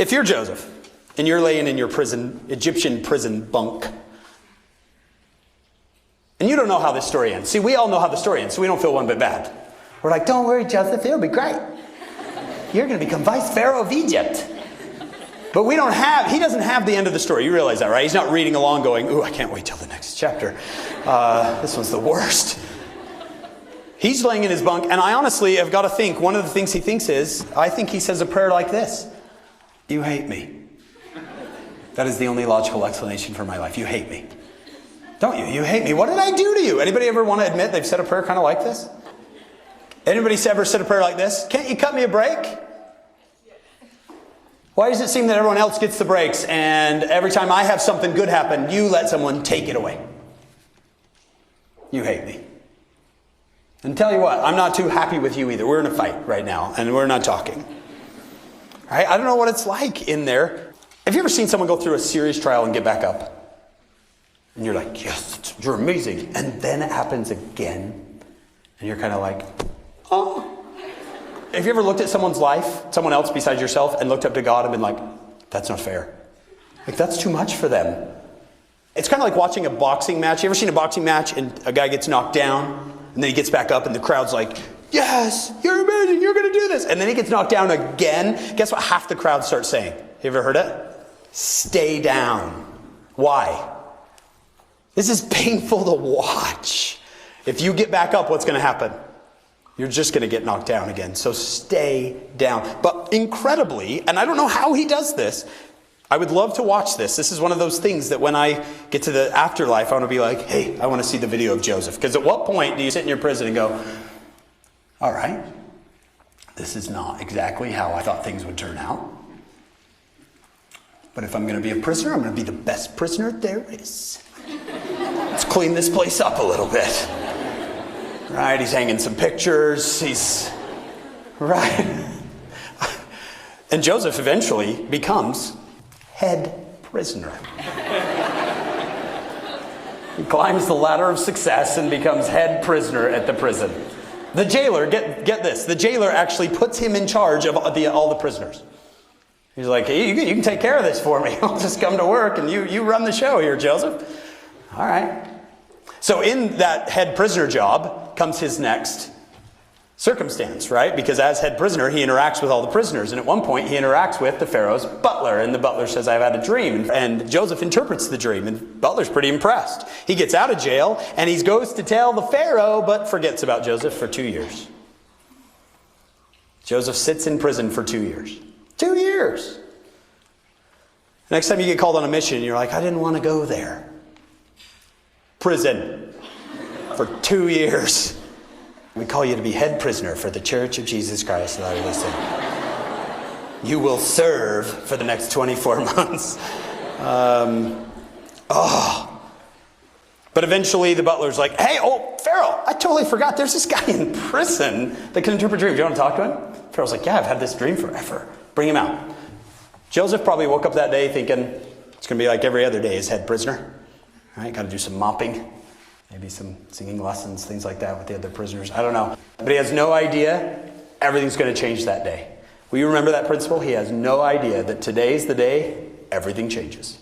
If you're Joseph and you're laying in your Egyptian prison bunk, and you don't know how this story ends. See, we all know how the story ends, so we don't feel one bit bad. We're like, don't worry, Joseph, it'll be great. You're going to become vice pharaoh of Egypt. But he doesn't have the end of the story. You realize that, right? He's not reading along going, ooh, I can't wait till the next chapter. This one's the worst. He's laying in his bunk, and I honestly have got to think, one of the things he thinks is, I think he says a prayer like this. You hate me. That is the only logical explanation for my life. You hate me. Don't you? You hate me. What did I do to you? Anybody ever want to admit they've said a prayer kind of like this? Anybody ever said a prayer like this? Can't you cut me a break? Why does it seem that everyone else gets the breaks and every time I have something good happen, you let someone take it away? You hate me. And tell you what, I'm not too happy with you either. We're in a fight right now and we're not talking. Right? I don't know what it's like in there. Have you ever seen someone go through a serious trial and get back up? And you're like, yes, you're amazing. And then it happens again. And you're kind of like, oh. Have you ever looked at someone's life, someone else besides yourself, and looked up to God and been like, that's not fair. Like, that's too much for them. It's kind of like watching a boxing match. You ever seen a boxing match and a guy gets knocked down, and then he gets back up and the crowd's like, yes, you're amazing, you're going to do this. And then he gets knocked down again. Guess what half the crowd starts saying? You ever heard it? Stay down. Why? This is painful to watch. If you get back up, what's going to happen? You're just going to get knocked down again. So stay down. But incredibly, and I don't know how he does this, I would love to watch this. This is one of those things that when I get to the afterlife, I want to be like, hey, I want to see the video of Joseph. Because at what point do you sit in your prison and go, all right, this is not exactly how I thought things would turn out. But if I'm going to be a prisoner, I'm going to be the best prisoner there is. Let's clean this place up a little bit. Right, he's hanging some pictures. Right. And Joseph eventually becomes head prisoner. He climbs the ladder of success and becomes head prisoner at the prison. The jailer, get this, the jailer actually puts him in charge of all the prisoners. He's like, hey, you can take care of this for me. I'll just come to work and you run the show here, Joseph. All right. So in that head prisoner job comes his next circumstance, right? Because as head prisoner, he interacts with all the prisoners. And at one point, he interacts with the Pharaoh's butler. And the butler says, I've had a dream. And Joseph interprets the dream. And butler's pretty impressed. He gets out of jail and he goes to tell the Pharaoh, but forgets about Joseph for 2 years. Joseph sits in prison for 2 years. 2 years. Next time you get called on a mission, you're like, I didn't want to go there. Prison for 2 years. We call you to be head prisoner for the Church of Jesus Christ of Latter-day Saints. You will serve for the next 24 months. But eventually the butler's like, hey, Pharaoh, I totally forgot. There's this guy in prison that can interpret dreams. Do you want to talk to him? Pharaoh's like, yeah, I've had this dream forever. Bring him out. Joseph probably woke up that day thinking, it's going to be like every other day as head prisoner. All right, got to do some mopping. Maybe some singing lessons, things like that with the other prisoners. I don't know. But he has no idea everything's going to change that day. Will you remember that principle? He has no idea that today's the day everything changes.